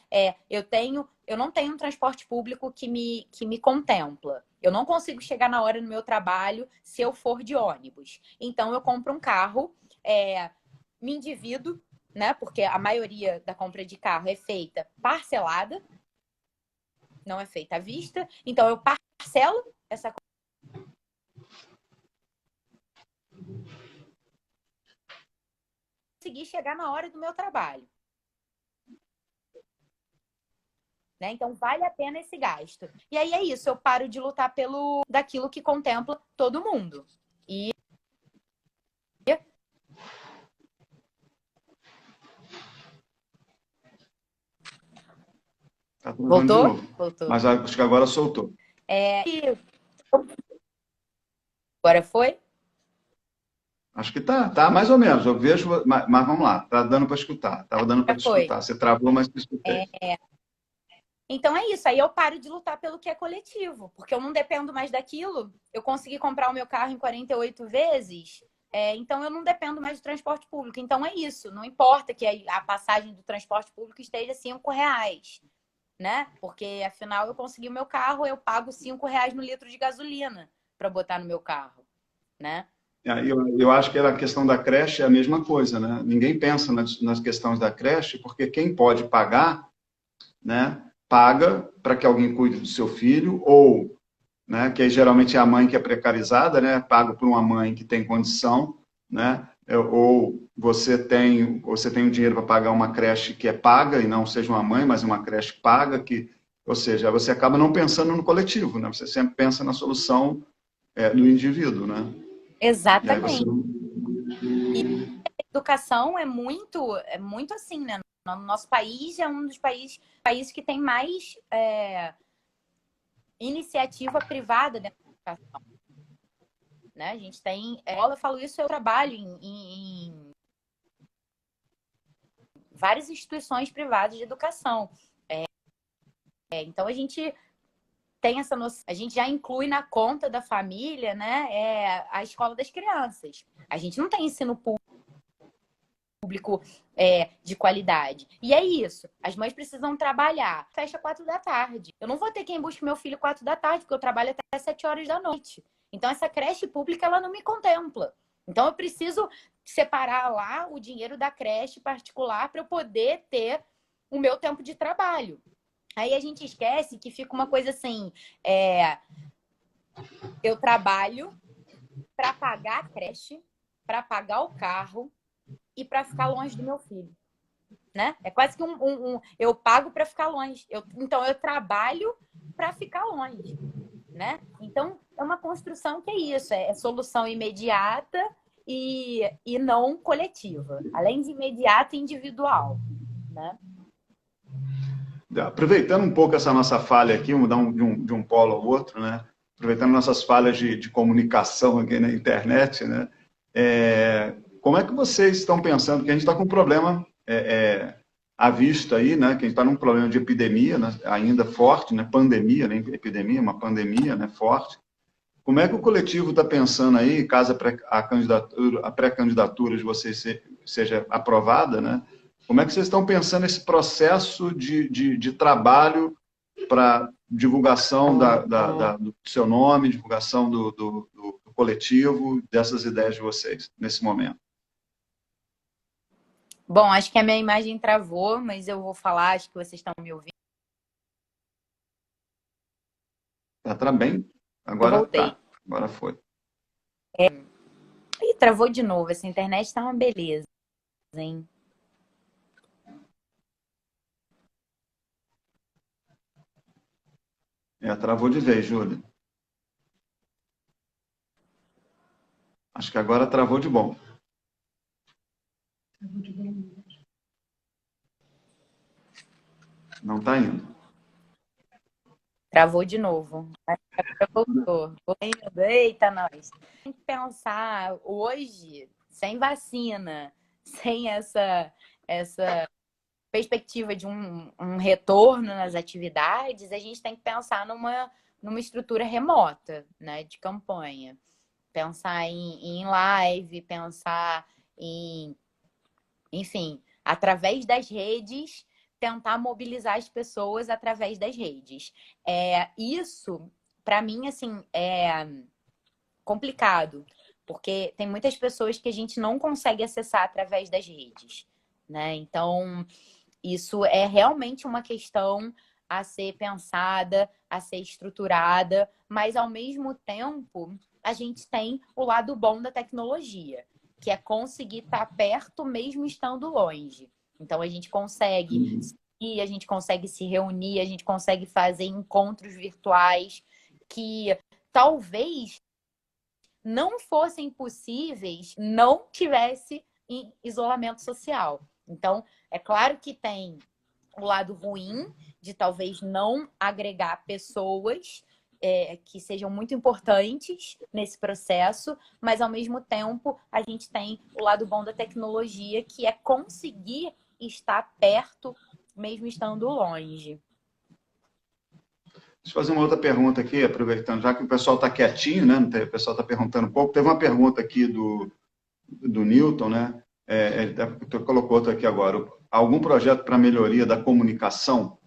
Eu não tenho um transporte público que me contempla. Eu não consigo chegar na hora no meu trabalho se eu for de ônibus. Então eu compro um carro, me endivido, né? Porque a maioria da compra de carro é feita parcelada, não é feita à vista. Então eu parcelo essa conseguir chegar na hora do meu trabalho. Né? Então, vale a pena esse gasto. E aí é isso, eu paro de lutar daquilo que contempla todo mundo. E Tá travando de voltou? novo. Voltou. Mas acho que agora soltou. Agora foi? Acho que tá mais ou menos. Eu vejo, mas vamos lá. Tá dando para escutar. Tava dando para Já te foi. escutar. Você travou, mas te escutei. Então é isso, aí eu paro de lutar pelo que é coletivo, porque eu não dependo mais daquilo. Eu consegui comprar o meu carro em 48 vezes, então eu não dependo mais do transporte público. Então é isso, não importa que a passagem do transporte público esteja R$ 5, né? Porque afinal eu consegui o meu carro, eu pago R$ 5 no litro de gasolina para botar no meu carro, né? Eu acho que a questão da creche é a mesma coisa, né? Ninguém pensa nas questões da creche, porque quem pode pagar, né, paga para que alguém cuide do seu filho, ou, né, que geralmente é a mãe que é precarizada, né, paga por uma mãe que tem condição, né, ou você tem o dinheiro para pagar uma creche que é paga, e não seja uma mãe, mas uma creche paga, ou seja, você acaba não pensando no coletivo, né, você sempre pensa na solução do indivíduo, né, e aí você Exatamente. não... E a educação é muito assim, né? No nosso país é um dos países que tem mais iniciativa privada dentro da educação, né? A gente tem, eu falo isso, eu trabalho em várias instituições privadas de educação. Então a gente tem essa noção, a gente já inclui na conta da família, né, a escola das crianças. A gente não tem ensino público público de qualidade. E é isso. As mães precisam trabalhar. Fecha 4 da tarde. Eu não vou ter quem busque meu filho 4 da tarde, porque eu trabalho até 7 horas da noite. Então, essa creche pública, ela não me contempla. Então, eu preciso separar lá o dinheiro da creche particular para eu poder ter o meu tempo de trabalho. Aí a gente esquece que fica uma coisa assim, eu trabalho para pagar a creche, para pagar o carro e para ficar longe do meu filho, né? É quase que eu pago para ficar longe. Então eu trabalho para ficar longe, né? Então é uma construção que é isso, é solução imediata e não coletiva, além de imediata, individual, né? Aproveitando um pouco essa nossa falha aqui, mudar de um polo ao outro, né? Aproveitando nossas falhas de comunicação aqui na internet, né? Como é que vocês estão pensando? Que a gente está com um problema à vista aí, né? Que a gente está num problema de epidemia, né? Ainda forte, né? Pandemia, né? Epidemia, uma pandemia, né? Forte. Como é que o coletivo está pensando aí, caso a pré-candidatura de vocês seja aprovada, né? Como é que vocês estão pensando esse processo de trabalho para divulgação do seu nome, divulgação do coletivo, dessas ideias de vocês, nesse momento? Bom, acho que a minha imagem travou, mas eu vou falar, acho que vocês estão me ouvindo. Tá bem? Eu Agora voltei. tá. Agora foi. Ih, travou de novo. Essa internet tá uma beleza, hein? Travou de vez, Júlia. Acho que agora travou de bom. Não está indo. Travou de novo. Agora voltou. Eita, nós. Tem que pensar hoje, sem vacina, sem essa perspectiva de um retorno nas atividades, a gente tem que pensar numa estrutura remota, né, de campanha. Pensar em live, pensar enfim, através das redes, tentar mobilizar as pessoas através das redes. Isso, para mim, assim, é complicado, porque tem muitas pessoas que a gente não consegue acessar através das redes, né? Então, isso é realmente uma questão a ser pensada, a ser estruturada, mas ao mesmo tempo a gente tem o lado bom da tecnologia, que é conseguir estar perto mesmo estando longe. Então a gente consegue a gente consegue se reunir, a gente consegue fazer encontros virtuais que talvez não fossem possíveis não tivesse em isolamento social. Então, é claro que tem o lado ruim de talvez não agregar pessoas que sejam muito importantes nesse processo, mas ao mesmo tempo a gente tem o lado bom da tecnologia, que é conseguir estar perto mesmo estando longe. Deixa eu fazer uma outra pergunta aqui, aproveitando, já que o pessoal está quietinho, né? O pessoal está perguntando um pouco. Teve uma pergunta aqui do Newton, né? Ele colocou outra aqui agora. Algum projeto para melhoria da comunicação?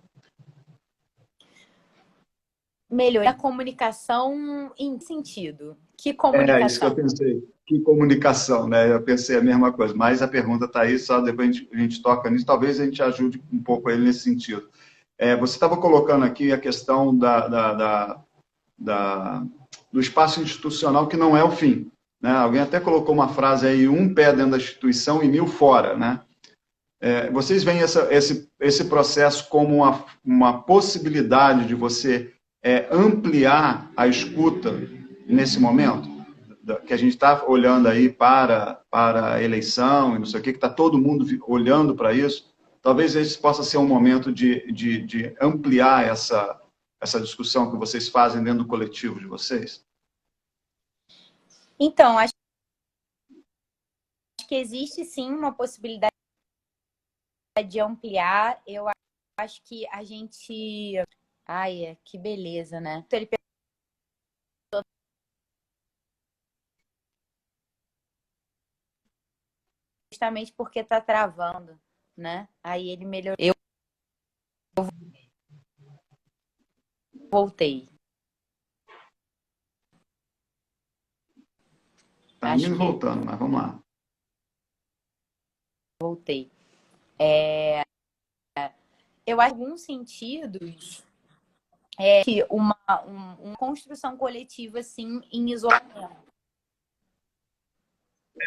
Melhorar a comunicação em sentido. Que comunicação? É isso que eu pensei. Que comunicação, né? Eu pensei a mesma coisa, mas a pergunta está aí, só depois a gente toca nisso, talvez a gente ajude um pouco ele nesse sentido. Você estava colocando aqui a questão do espaço institucional que não é o fim. Né? Alguém até colocou uma frase aí, um pé dentro da instituição e 1000 fora. Né? Vocês veem esse processo como uma possibilidade de você ampliar a escuta nesse momento? Que a gente está olhando aí para a eleição e não sei o que está todo mundo olhando para isso. Talvez esse possa ser um momento de ampliar essa discussão que vocês fazem dentro do coletivo de vocês? Então, acho que existe sim uma possibilidade de ampliar. Eu acho que a gente... Ai, que beleza, né? Então, ele justamente porque tá travando, né? Aí ele melhorou. Eu voltei. Tá Acho indo e que voltando, mas vamos lá. voltei. Eu acho que, em alguns sentidos, que uma construção coletiva, assim, em isolamento.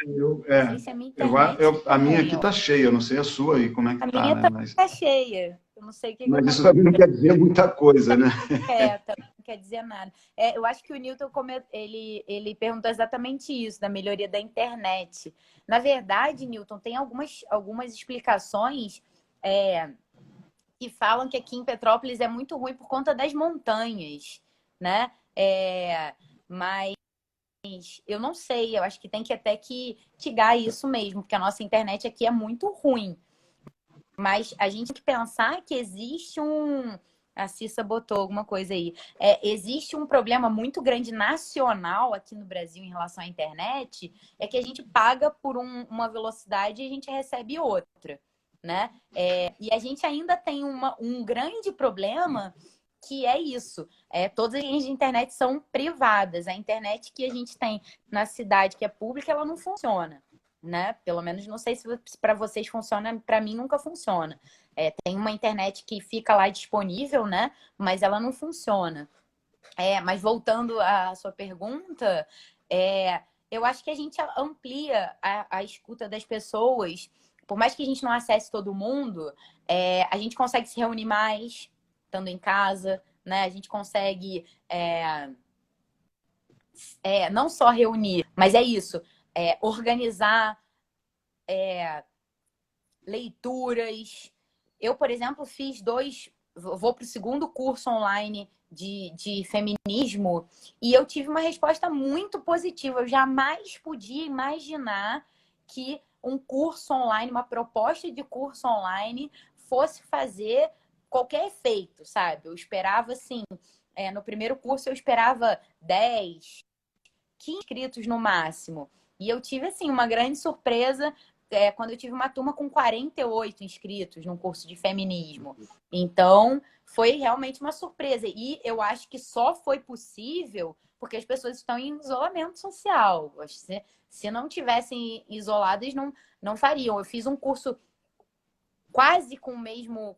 Eu, Não sei é, se a minha eu, internet a tá minha ruim, aqui ó. tá cheia, eu não sei a sua aí como é que A tá, minha né? tá cheia. Eu não sei o que Mas isso aconteceu. também não quer dizer muita coisa, né? Também não quer dizer nada. Eu acho que o Newton ele perguntou exatamente isso, da melhoria da internet. Na verdade, Newton, tem algumas explicações que falam que aqui em Petrópolis é muito ruim por conta das montanhas, né? Mas eu não sei, eu acho que tem que até que tigar isso mesmo, porque a nossa internet aqui é muito ruim. Mas a gente tem que pensar que existe um. A Cissa botou alguma coisa aí. Existe um problema muito grande nacional aqui no Brasil em relação à internet, é que a gente paga por uma velocidade e a gente recebe outra, né? E a gente ainda tem um grande problema que é isso. Todas as linhas de internet são privadas. A internet que a gente tem na cidade, que é pública, ela não funciona, né? Pelo menos não sei se para vocês funciona, para mim nunca funciona. Tem uma internet que fica lá disponível, né? Mas ela não funciona. Mas voltando à sua pergunta, eu acho que a gente amplia a escuta das pessoas. Por mais que a gente não acesse todo mundo, a gente consegue se reunir mais estando em casa, né? A gente consegue não só reunir, mas é isso, organizar leituras. Eu, por exemplo, fiz vou para o segundo curso online de feminismo e eu tive uma resposta muito positiva. Eu jamais podia imaginar que um curso online, uma proposta de curso online, fosse fazer qualquer efeito, sabe? Eu esperava, assim, no primeiro curso eu esperava 10, 15 inscritos no máximo. E eu tive, assim, uma grande surpresa quando eu tive uma turma com 48 inscritos num curso de feminismo. Então, foi realmente uma surpresa. E eu acho que só foi possível porque as pessoas estão em isolamento social. Se não tivessem isoladas, não fariam. Eu fiz um curso quase com o mesmo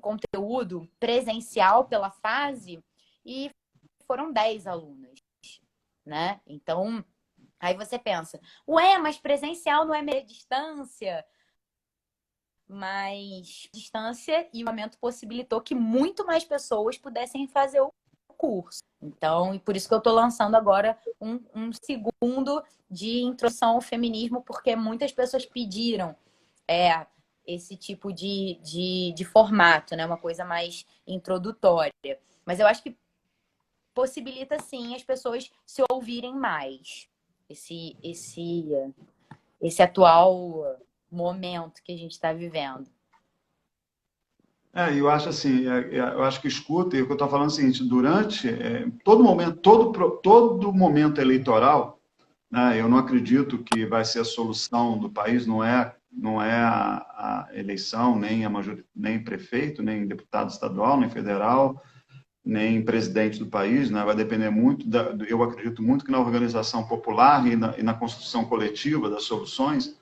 conteúdo presencial pela fase e foram 10 alunas, né? Então, aí você pensa, ué, mas presencial não é meia distância? Mas distância e o momento possibilitou que muito mais pessoas pudessem fazer o curso. Então, e por isso que eu estou lançando agora um segundo de introdução ao feminismo, porque muitas pessoas pediram esse tipo de formato, né? Uma coisa mais introdutória. Mas eu acho que possibilita, sim, as pessoas se ouvirem mais. Esse atual momento que a gente está vivendo. Eu acho assim, eu acho que escuta, e o que eu estou falando é o seguinte, durante todo momento, todo momento eleitoral, né, eu não acredito que vai ser a solução do país, não é a eleição, nem prefeito, nem deputado estadual, nem federal, nem presidente do país, né, vai depender muito, eu acredito muito que na organização popular e na construção coletiva das soluções,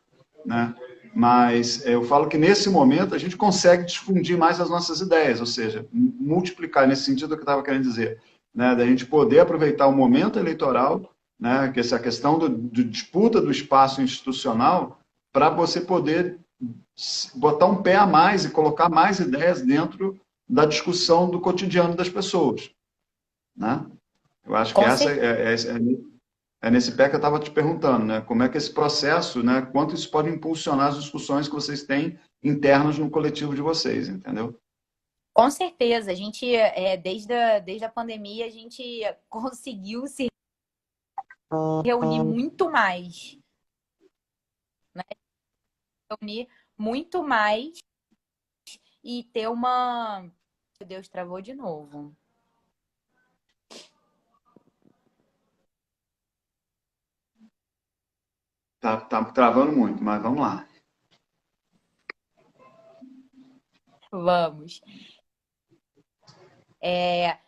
né? Mas eu falo que nesse momento a gente consegue difundir mais as nossas ideias, ou seja, multiplicar nesse sentido que eu estava querendo dizer, né? Da gente poder aproveitar o momento eleitoral, né? Que essa questão de disputa do espaço institucional para você poder botar um pé a mais e colocar mais ideias dentro da discussão do cotidiano das pessoas, né? Eu acho que Com essa certeza. é nesse pé que eu estava te perguntando, né? Como é que esse processo, né? Quanto isso pode impulsionar as discussões que vocês têm internas no coletivo de vocês, entendeu? Com certeza. A gente, desde a pandemia, a gente conseguiu se reunir muito mais, né? Reunir muito mais e ter uma. Meu Deus, travou de novo. Tá travando muito, mas vamos lá. Vamos.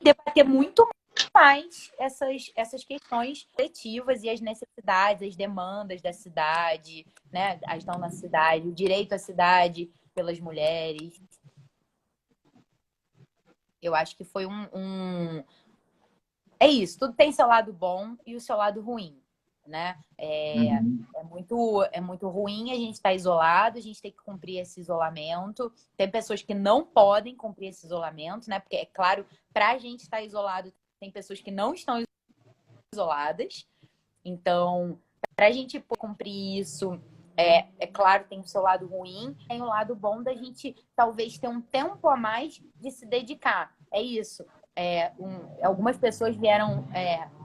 Debater muito mais essas questões coletivas e as necessidades, as demandas da cidade, né? A estão na cidade, o direito à cidade pelas mulheres. Eu acho que foi É isso, tudo tem seu lado bom e o seu lado ruim, né? É muito ruim a gente estar isolado, a gente tem que cumprir esse isolamento. Tem pessoas que não podem cumprir esse isolamento, né? Porque, é claro, para a gente estar isolado, tem pessoas que não estão isoladas. Então, para a gente cumprir isso, é claro, tem o seu lado ruim, tem o lado bom da gente talvez ter um tempo a mais de se dedicar. É isso. Algumas pessoas vieram.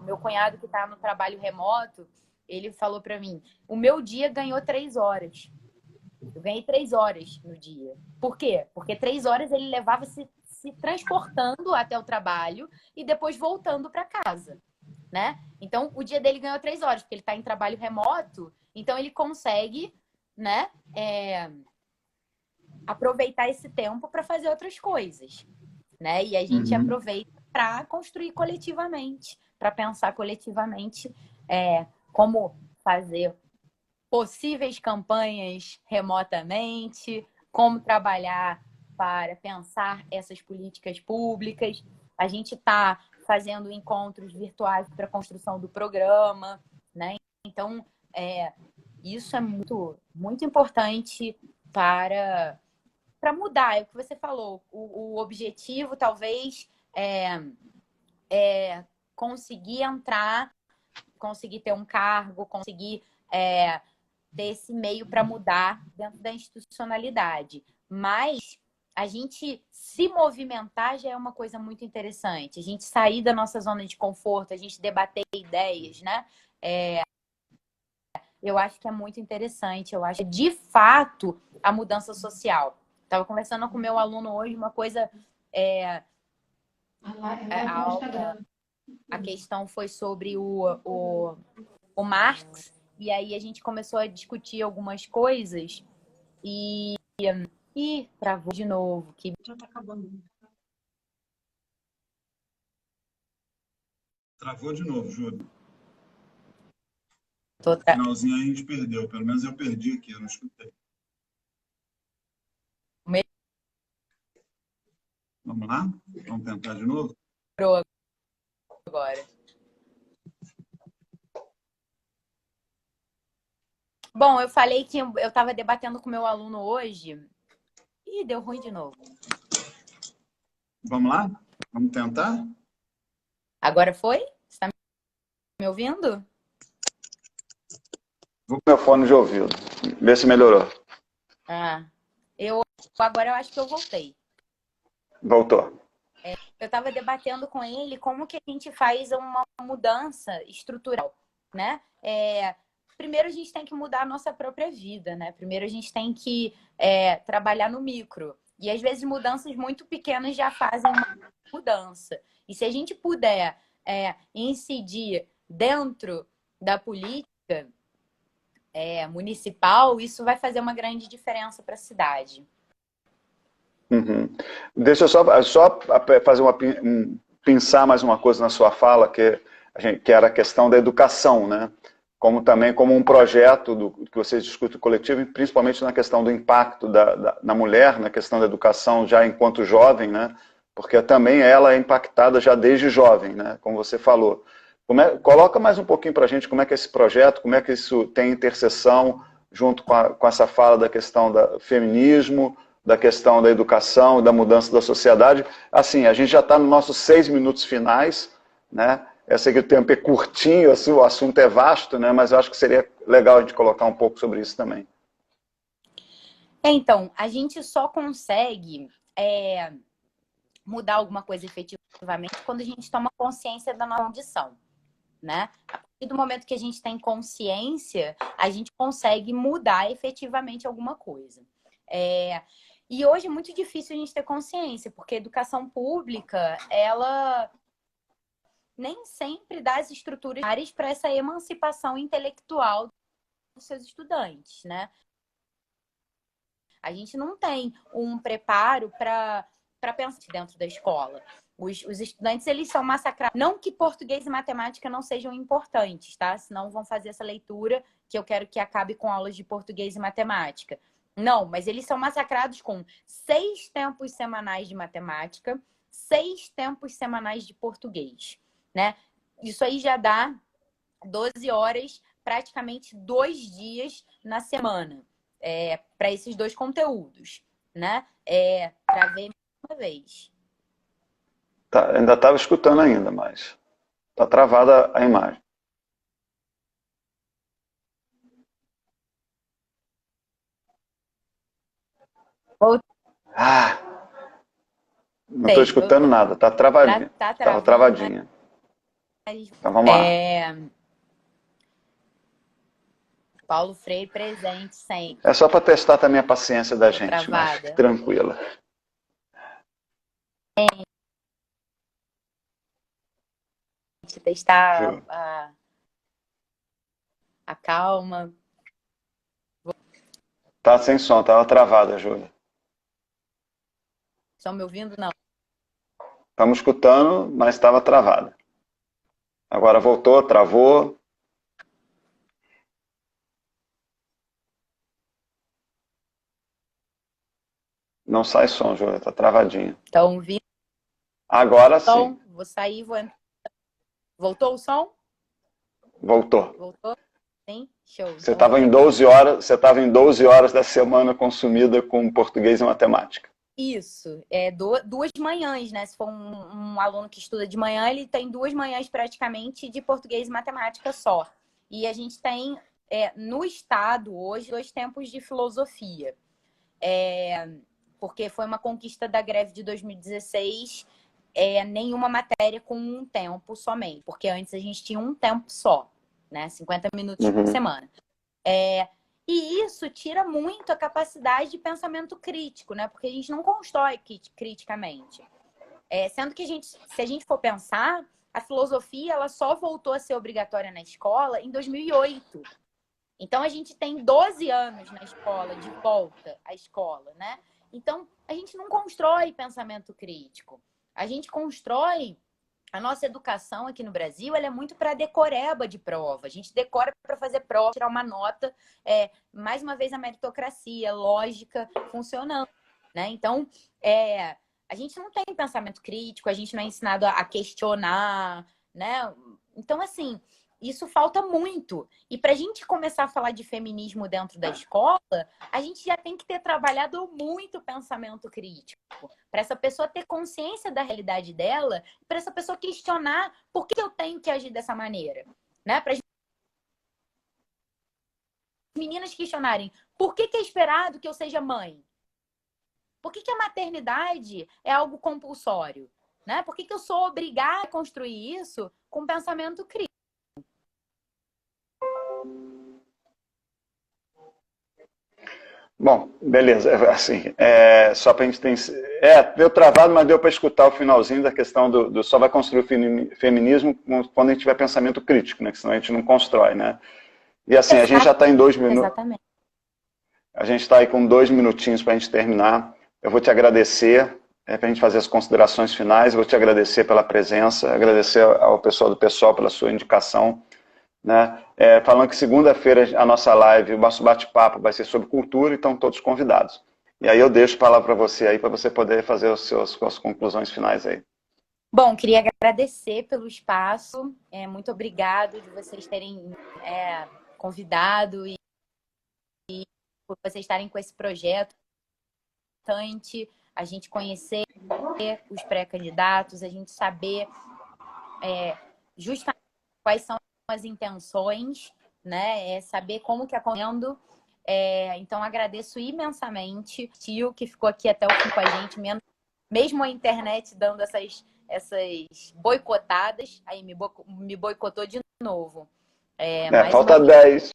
Meu cunhado que está no trabalho remoto, ele falou para mim: o meu dia ganhou 3 horas. Eu ganhei 3 horas no dia. Por quê? Porque 3 horas ele levava se transportando até o trabalho e depois voltando para casa, né? Então, o dia dele ganhou 3 horas, porque ele está em trabalho remoto, então ele consegue, né, aproveitar esse tempo para fazer outras coisas, né? E a gente aproveita para construir coletivamente, para pensar coletivamente como fazer possíveis campanhas remotamente, como trabalhar para pensar essas políticas públicas. A gente está fazendo encontros virtuais para a construção do programa, né? Então, isso é muito, muito importante para mudar. É o que você falou. O objetivo, talvez, é conseguir entrar, conseguir ter um cargo, conseguir ter esse meio para mudar dentro da institucionalidade. Mas a gente se movimentar já é uma coisa muito interessante. A gente sair da nossa zona de conforto, a gente debater ideias, né? Eu acho que é muito interessante. Eu acho que, de fato, a mudança social. Estava conversando com meu aluno hoje, uma coisa... A questão foi sobre o Marx, e aí a gente começou a discutir algumas coisas e travou de novo. Que já está acabando. Travou de novo, Júlio. No finalzinho aí a gente perdeu. Pelo menos eu perdi aqui, eu não escutei. Vamos lá? Vamos tentar de novo? Agora. Bom, eu falei que eu estava debatendo com meu aluno hoje e deu ruim de novo. Vamos lá? Vamos tentar? Agora foi? Você está me ouvindo? Vou com meu fone de ouvido. Vê se melhorou. Agora eu acho que eu voltei. Voltou. Eu estava debatendo com ele como que a gente faz uma mudança estrutural, né? Primeiro a gente tem que mudar a nossa própria vida, né? Primeiro a gente tem que trabalhar no micro. E às vezes mudanças muito pequenas já fazem uma mudança. E se a gente puder incidir dentro da política municipal, isso vai fazer uma grande diferença para a cidade. Deixa eu só fazer pensar mais uma coisa na sua fala, que era a questão da educação, né? Também como um projeto que vocês discutem coletivo, principalmente na questão do impacto na mulher, na questão da educação já enquanto jovem, né? Porque também ela é impactada já desde jovem, né? Como você falou. Coloca mais um pouquinho para a gente como é que é esse projeto, como é que isso tem interseção junto com essa fala da questão do feminismo, da questão da educação, da mudança da sociedade. Assim, a gente já está nos nossos 6 minutos finais, né? Eu sei que o tempo é curtinho, o assunto é vasto, né? Mas eu acho que seria legal a gente colocar um pouco sobre isso também. Então, a gente só consegue mudar alguma coisa efetivamente quando a gente toma consciência da nossa condição, né? A partir do momento que a gente tem consciência, a gente consegue mudar efetivamente alguma coisa. E hoje é muito difícil a gente ter consciência, porque a educação pública, ela nem sempre dá as estruturas para essa emancipação intelectual dos seus estudantes, né? A gente não tem um preparo para pensar dentro da escola. Os estudantes, eles são massacrados. Não que português e matemática não sejam importantes, tá? Senão vão fazer essa leitura que eu quero que acabe com aulas de português e matemática. Não, mas eles são massacrados com 6 tempos semanais de matemática, 6 tempos semanais de português, né? Isso aí já dá 12 horas, praticamente 2 dias na semana, para esses dois conteúdos, né? Travei uma vez. Tá, ainda estava escutando ainda, mas está travada a imagem. Ah, não estou escutando nada, está travadinha. Estava travadinha. Então vamos lá. Paulo Freire presente sempre. É só para testar também a paciência da gente, mas fique tranquila. Testar a calma. Tá sem som, estava travada, Júlia. Estão me ouvindo? Não. Estamos escutando, mas estava travada. Agora voltou, travou. Não sai som, Júlia, está travadinha. Estão ouvindo? Agora sim. Vou sair, vou entrar. Voltou o som? Voltou. Voltou? Sim? Show. Você estava em 12 horas, você estava em 12 horas da semana consumida com português e matemática. Isso, 2 manhãs, né? Se for um aluno que estuda de manhã, ele tem 2 manhãs praticamente de português e matemática só. E a gente tem, no estado hoje, 2 tempos de filosofia. Porque foi uma conquista da greve de 2016, nenhuma matéria com um tempo somente. Porque antes a gente tinha um tempo só, né? 50 minutos por semana. E isso tira muito a capacidade de pensamento crítico, né? Porque a gente não constrói criticamente. Sendo que se a gente for pensar, a filosofia ela só voltou a ser obrigatória na escola em 2008. Então, a gente tem 12 anos na escola, de volta à escola, né? Então, a gente não constrói pensamento crítico. A gente constrói... A nossa educação aqui no Brasil, ela é muito para decoreba de prova. A gente decora para fazer prova, tirar uma nota. Mais uma vez, a meritocracia, lógica funcionando, né? Então, a gente não tem pensamento crítico, a gente não é ensinado a questionar, né? Então, assim, isso falta muito. E para a gente começar a falar de feminismo dentro da escola, a gente já tem que ter trabalhado muito pensamento crítico. Para essa pessoa ter consciência da realidade dela, para essa pessoa questionar por que eu tenho que agir dessa maneira. Né? Para as meninas questionarem por que é esperado que eu seja mãe? Por que a maternidade é algo compulsório? Né? Por que eu sou obrigada a construir isso com pensamento crítico? Bom, beleza. Assim, só para a gente ter... deu travado, mas deu para escutar o finalzinho da questão do só vai construir o feminismo quando a gente tiver pensamento crítico, né? Que senão a gente não constrói, né? E assim, a gente já está em 2 minutos. Exatamente. A gente está aí com 2 minutinhos para a gente terminar. Eu vou te agradecer, para a gente fazer as considerações finais. Eu vou te agradecer pela presença, agradecer ao pessoal do PSOL pela sua indicação. Né? Falando que segunda-feira a nossa live, o nosso bate-papo vai ser sobre cultura, então todos convidados. E aí eu deixo a palavra para você aí, para você poder fazer as conclusões finais aí. Bom, queria agradecer pelo espaço, muito obrigado de vocês terem convidado e por vocês estarem com esse projeto. A gente conhecer os pré-candidatos, a gente saber justamente quais são as intenções, né? Saber como que acontecendo. Então, agradeço imensamente o tio que ficou aqui até o fim com a gente, mesmo a internet dando essas boicotadas, aí me boicotou de novo. Falta 10.